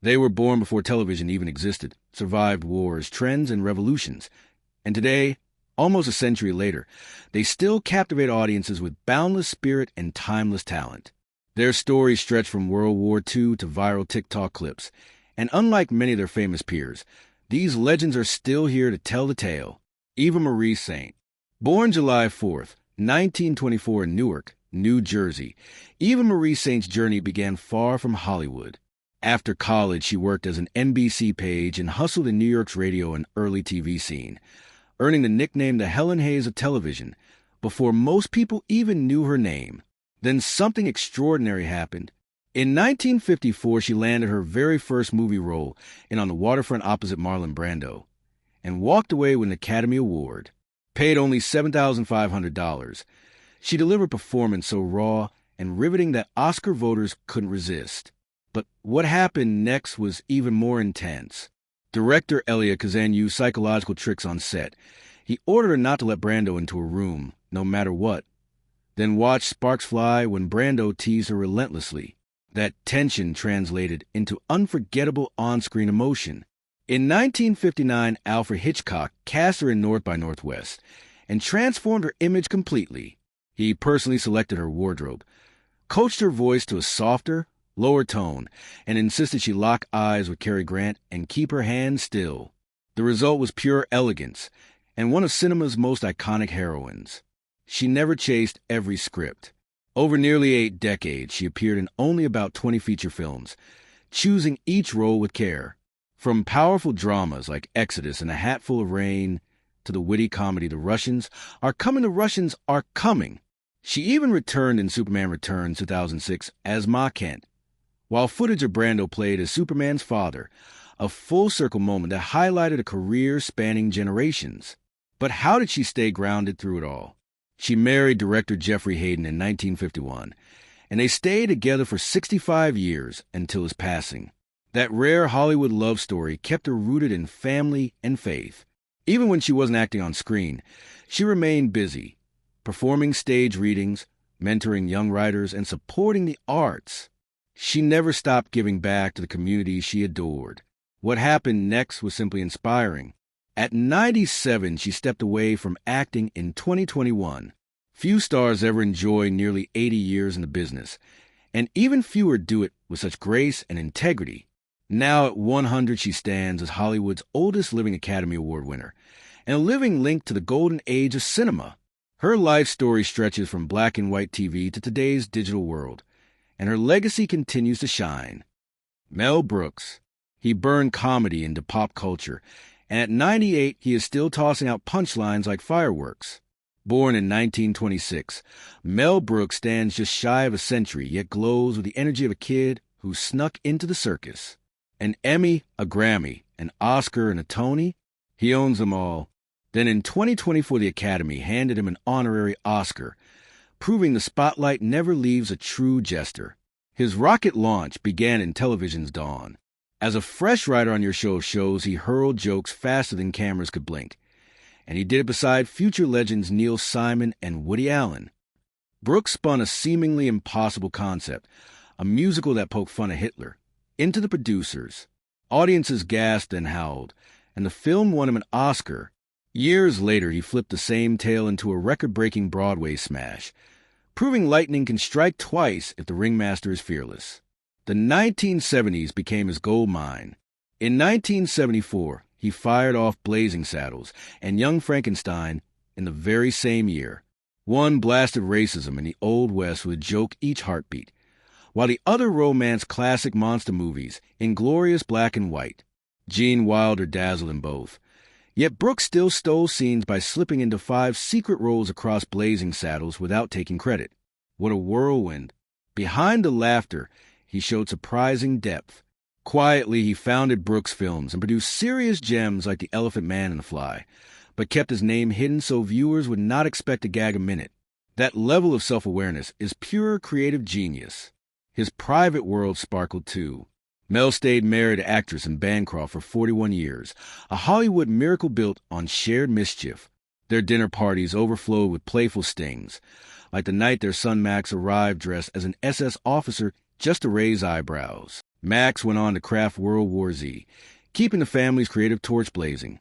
They were born before television even existed, survived wars, trends, and revolutions. And today, almost a century later, they still captivate audiences with boundless spirit and timeless talent. Their stories stretch from World War II to viral TikTok clips. And unlike many of their famous peers, these legends are still here to tell the tale. Eva Marie Saint. Born July 4th, 1924 in Newark, New Jersey, Eva Marie Saint's journey began far from Hollywood. After college, she worked as an NBC page and hustled in New York's radio and early TV scene, earning the nickname the Helen Hayes of television before most people even knew her name. Then something extraordinary happened. In 1954, she landed her very first movie role in On the Waterfront opposite Marlon Brando, and walked away with an Academy Award. Paid only $7,500, she delivered a performance so raw and riveting that Oscar voters couldn't resist. But what happened next was even more intense. Director Elia Kazan used psychological tricks on set. He ordered her not to let Brando into a room, no matter what. Then watched sparks fly when Brando teased her relentlessly. That tension translated into unforgettable on-screen emotion. In 1959, Alfred Hitchcock cast her in North by Northwest and transformed her image completely. He personally selected her wardrobe, coached her voice to a softer, lower tone, and insisted she lock eyes with Cary Grant and keep her hands still. The result was pure elegance and one of cinema's most iconic heroines. She never chased every script. Over nearly 8 decades, she appeared in only about 20 feature films, choosing each role with care. From powerful dramas like Exodus and A Hatful of Rain to the witty comedy The Russians Are Coming, The Russians Are Coming. She even returned in Superman Returns 2006 as Ma Kent, while footage of Brando played as Superman's father, a full-circle moment that highlighted a career spanning generations. But how did she stay grounded through it all? She married director Jeffrey Hayden in 1951, and they stayed together for 65 years until his passing. That rare Hollywood love story kept her rooted in family and faith. Even when she wasn't acting on screen, she remained busy, performing stage readings, mentoring young writers, and supporting the arts. She never stopped giving back to the community she adored. What happened next was simply inspiring. At 97, she stepped away from acting in 2021. Few stars ever enjoy nearly 80 years in the business, and even fewer do it with such grace and integrity. Now at 100, she stands as Hollywood's oldest living Academy Award winner, and a living link to the golden age of cinema. Her life story stretches from black and white TV to today's digital world, and her legacy continues to shine. Mel Brooks. He burned comedy into pop culture, and at 98, he is still tossing out punchlines like fireworks. Born in 1926, Mel Brooks stands just shy of a century, yet glows with the energy of a kid who snuck into the circus. An Emmy, a Grammy, an Oscar, and a Tony? He owns them all. Then in 2024, the Academy handed him an honorary Oscar, proving the spotlight never leaves a true jester. His rocket launch began in television's dawn. As a fresh writer on your show shows, he hurled jokes faster than cameras could blink. And he did it beside future legends Neil Simon and Woody Allen. Brooks spun a seemingly impossible concept, a musical that poked fun at Hitler, into the producers. Audiences gasped and howled, and the film won him an Oscar. Years later, he flipped the same tale into a record-breaking Broadway smash, proving lightning can strike twice if the ringmaster is fearless. The 1970s became his gold mine. In 1974, he fired off Blazing Saddles and Young Frankenstein in the very same year. One blasted racism in the Old West with a joke each heartbeat, while the other romanced classic monster movies in glorious black and white. Gene Wilder dazzled in both. Yet Brooks still stole scenes by slipping into 5 secret roles across Blazing Saddles without taking credit. What a whirlwind. Behind the laughter, he showed surprising depth. Quietly, he founded Brooks Films and produced serious gems like The Elephant Man and The Fly, but kept his name hidden so viewers would not expect to gag a minute. That level of self-awareness is pure creative genius. His private world sparkled too. Mel stayed married to actress and Bancroft for 41 years, a Hollywood miracle built on shared mischief. Their dinner parties overflowed with playful stings, like the night their son Max arrived dressed as an SS officer just to raise eyebrows. Max went on to craft World War Z, keeping the family's creative torch blazing.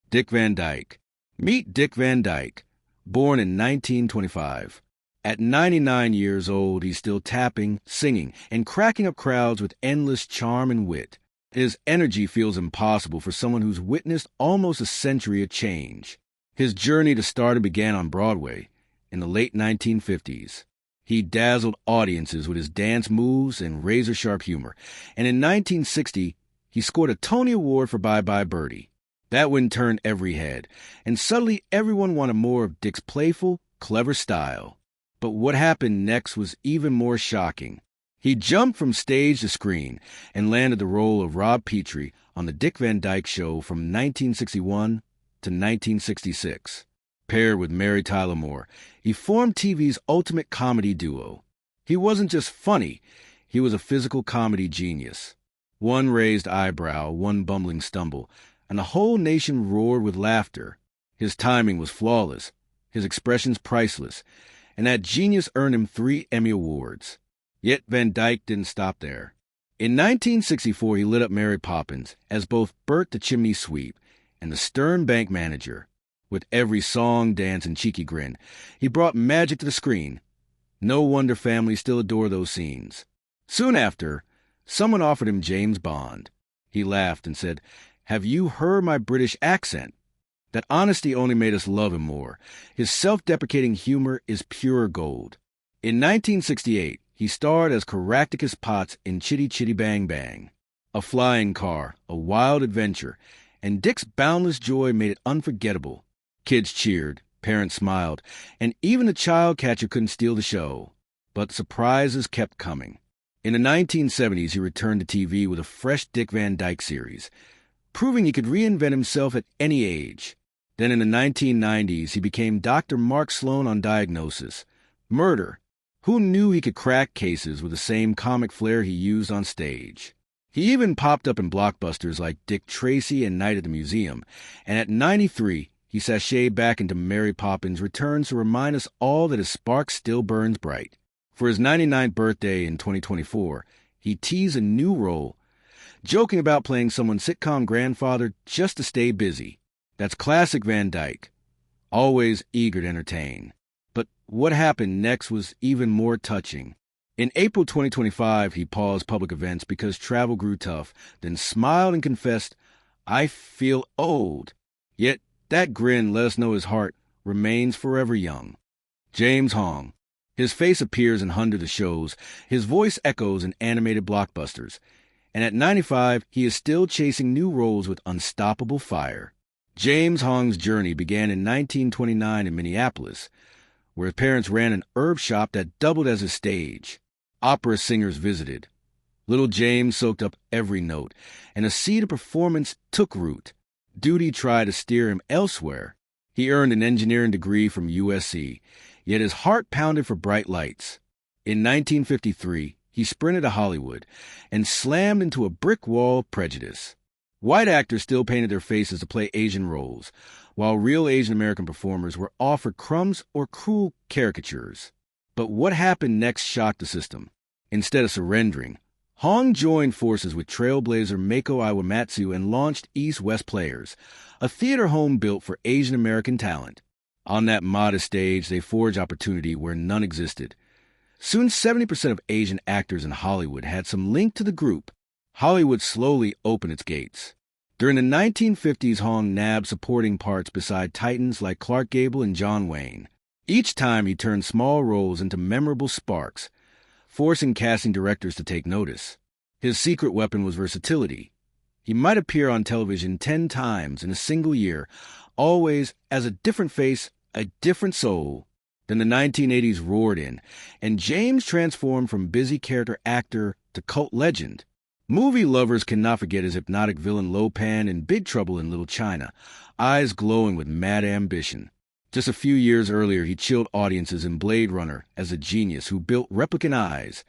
Dick Van Dyke. Meet Dick Van Dyke, born in 1925. At 99 years old, he's still tapping, singing, and cracking up crowds with endless charm and wit. His energy feels impossible for someone who's witnessed almost a century of change. His journey to stardom began on Broadway in the late 1950s. He dazzled audiences with his dance moves and razor-sharp humor, and in 1960, he scored a Tony Award for Bye Bye Birdie. That win turned every head, and suddenly everyone wanted more of Dick's playful, clever style. But what happened next was even more shocking. He jumped from stage to screen and landed the role of Rob Petrie on The Dick Van Dyke Show from 1961 to 1966. Paired with Mary Tyler Moore, he formed TV's ultimate comedy duo. He wasn't just funny, he was a physical comedy genius. One raised eyebrow, one bumbling stumble, and the whole nation roared with laughter. His timing was flawless, his expressions priceless, and that genius earned him 3 Emmy Awards. Yet Van Dyke didn't stop there. In 1964, he lit up Mary Poppins as both Bert the Chimney Sweep and the stern bank manager. With every song, dance, and cheeky grin, he brought magic to the screen. No wonder families still adore those scenes. Soon after, someone offered him James Bond. He laughed and said, "Have you heard my British accent?" That honesty only made us love him more. His self-deprecating humor is pure gold. In 1968, he starred as Caractacus Potts in Chitty Chitty Bang Bang. A flying car, a wild adventure, and Dick's boundless joy made it unforgettable. Kids cheered, parents smiled, and even the child catcher couldn't steal the show. But surprises kept coming. In the 1970s, he returned to TV with a fresh Dick Van Dyke series, proving he could reinvent himself at any age. Then in the 1990s, he became Dr. Mark Sloan on Diagnosis. Murder. Who knew he could crack cases with the same comic flair he used on stage? He even popped up in blockbusters like Dick Tracy and Night at the Museum, and at 93, he sashayed back into Mary Poppins Returns to remind us all that his spark still burns bright. For his 99th birthday in 2024, he teased a new role, joking about playing someone's sitcom grandfather just to stay busy. That's classic Van Dyke, always eager to entertain. But what happened next was even more touching. In April 2025, he paused public events because travel grew tough, then smiled and confessed, "I feel old." Yet that grin let us know his heart remains forever young. James Hong. His face appears in hundreds of shows, his voice echoes in animated blockbusters, and at 95, he is still chasing new roles with unstoppable fire. James Hong's journey began in 1929 in Minneapolis, where his parents ran an herb shop that doubled as a stage. Opera singers visited. Little James soaked up every note, and a seed of performance took root. Duty tried to steer him elsewhere. He earned an engineering degree from USC, yet his heart pounded for bright lights. In 1953, he sprinted to Hollywood and slammed into a brick wall of prejudice. White actors still painted their faces to play Asian roles, while real Asian American performers were offered crumbs or cruel caricatures. But what happened next shocked the system. Instead of surrendering, Hong joined forces with trailblazer Mako Iwamatsu and launched East West Players, a theater home built for Asian American talent. On that modest stage, they forged opportunity where none existed. Soon 70% of Asian actors in Hollywood had some link to the group. Hollywood slowly opened its gates. During the 1950s, Hong nabbed supporting parts beside titans like Clark Gable and John Wayne. Each time he turned small roles into memorable sparks, forcing casting directors to take notice. His secret weapon was versatility. He might appear on television 10 times in a single year, always as a different face, a different soul. Then the 1980s roared in, and James transformed from busy character actor to cult legend. Movie lovers cannot forget his hypnotic villain Lopan in Big Trouble in Little China, eyes glowing with mad ambition. Just a few years earlier, he chilled audiences in Blade Runner as a genius who built replicant eyes.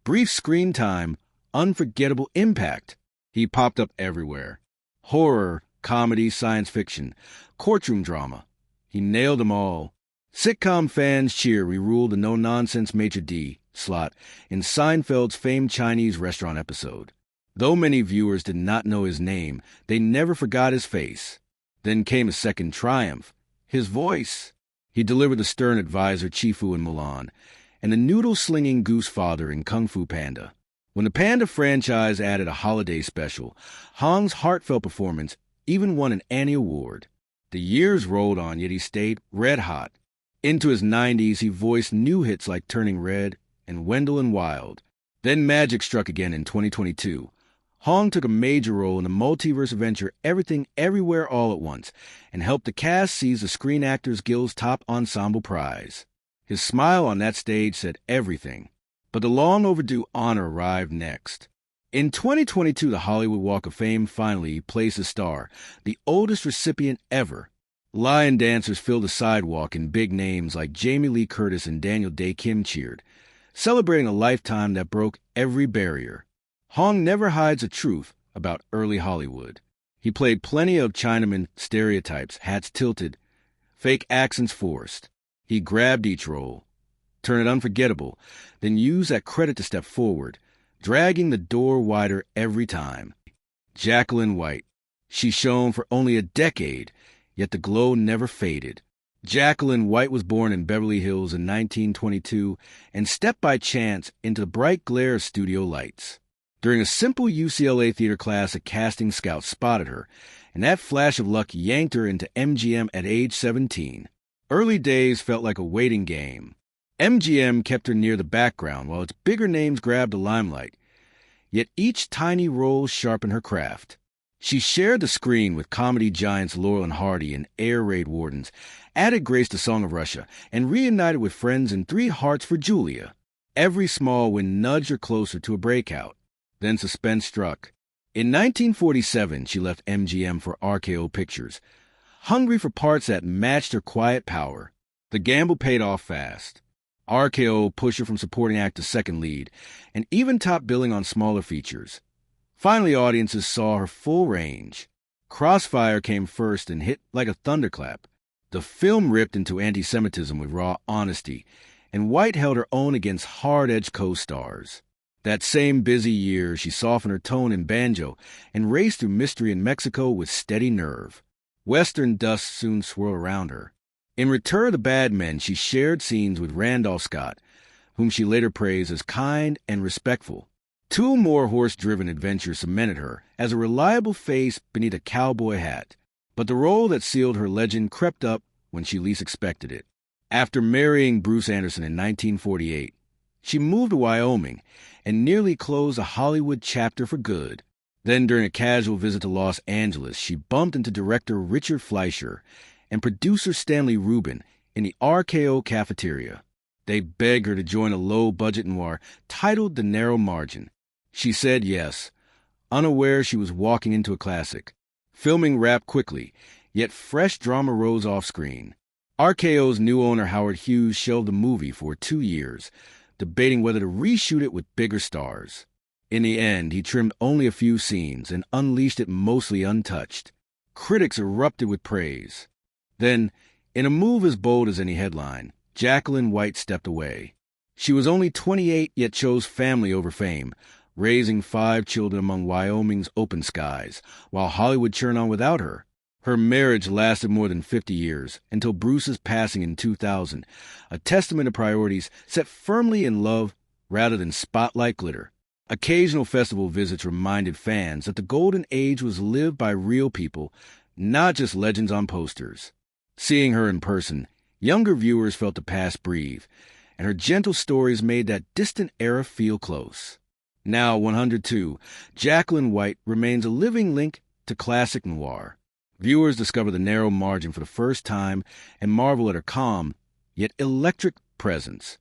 Brief screen time, unforgettable impact. He popped up everywhere. Horror, comedy, science fiction, courtroom drama. He nailed them all. Sitcom fans cheer we ruled the no-nonsense Maitre D', slot in Seinfeld's famed Chinese restaurant episode. Though many viewers did not know his name, they never forgot his face. Then came a second triumph, his voice. He delivered the stern advisor Chifu in Mulan, and the noodle-slinging goose father in Kung Fu Panda. When the Panda franchise added a holiday special, Hong's heartfelt performance even won an Annie Award. The years rolled on, yet he stayed red-hot. Into his 90s, he voiced new hits like Turning Red and Wendell and Wild. Then magic struck again in 2022. Hong took a major role in the multiverse adventure Everything Everywhere All at Once and helped the cast seize the Screen Actors Guild's top ensemble prize. His smile on that stage said everything. But the long-overdue honor arrived next. In 2022, the Hollywood Walk of Fame finally placed a star, the oldest recipient ever. Lion dancers filled the sidewalk and big names like Jamie Lee Curtis and Daniel Day Kim cheered, celebrating a lifetime that broke every barrier. Hong never hides a truth about early Hollywood. He played plenty of Chinaman stereotypes, hats tilted, fake accents forced. He grabbed each role, turned it unforgettable, then used that credit to step forward, dragging the door wider every time. Jacqueline White. She shone for only a decade, yet the glow never faded. Jacqueline White was born in Beverly Hills in 1922 and stepped by chance into the bright glare of studio lights. During a simple UCLA theater class, a casting scout spotted her, and that flash of luck yanked her into MGM at age 17. Early days felt like a waiting game. MGM kept her near the background while its bigger names grabbed the limelight. Yet each tiny role sharpened her craft. She shared the screen with comedy giants Laurel and Hardy and air raid wardens, added grace to Song of Russia, and reunited with friends in Three Hearts for Julia. Every small win nudged her closer to a breakout. Then suspense struck. In 1947, she left MGM for RKO Pictures, hungry for parts that matched her quiet power. The gamble paid off fast. RKO pushed her from supporting act to second lead, and even top billing on smaller features. Finally, audiences saw her full range. Crossfire came first and hit like a thunderclap. The film ripped into anti-Semitism with raw honesty, and White held her own against hard-edged co-stars. That same busy year, she softened her tone in Banjo and raced through Mystery in Mexico with steady nerve. Western dust soon swirled around her. In Return of the Bad Men, she shared scenes with Randolph Scott, whom she later praised as kind and respectful. Two more horse-driven adventures cemented her as a reliable face beneath a cowboy hat. But the role that sealed her legend crept up when she least expected it. After marrying Bruce Anderson in 1948, she moved to Wyoming and nearly closed a Hollywood chapter for good. Then, during a casual visit to Los Angeles, she bumped into director Richard Fleischer and producer Stanley Rubin in the RKO cafeteria. They begged her to join a low-budget noir titled The Narrow Margin. She said yes, unaware she was walking into a classic. Filming wrapped quickly, yet fresh drama rose off-screen. RKO's new owner Howard Hughes shelved the movie for 2 years, debating whether to reshoot it with bigger stars. In the end, he trimmed only a few scenes and unleashed it mostly untouched. Critics erupted with praise. Then, in a move as bold as any headline, Jacqueline White stepped away. She was only 28, yet chose family over fame, raising 5 children among Wyoming's open skies, while Hollywood churned on without her. Her marriage lasted more than 50 years, until Bruce's passing in 2000, a testament to priorities set firmly in love rather than spotlight glitter. Occasional festival visits reminded fans that the golden age was lived by real people, not just legends on posters. Seeing her in person, younger viewers felt the past breathe, and her gentle stories made that distant era feel close. Now 102, Jacqueline White remains a living link to classic noir. Viewers discover The Narrow Margin for the first time and marvel at her calm, yet electric presence.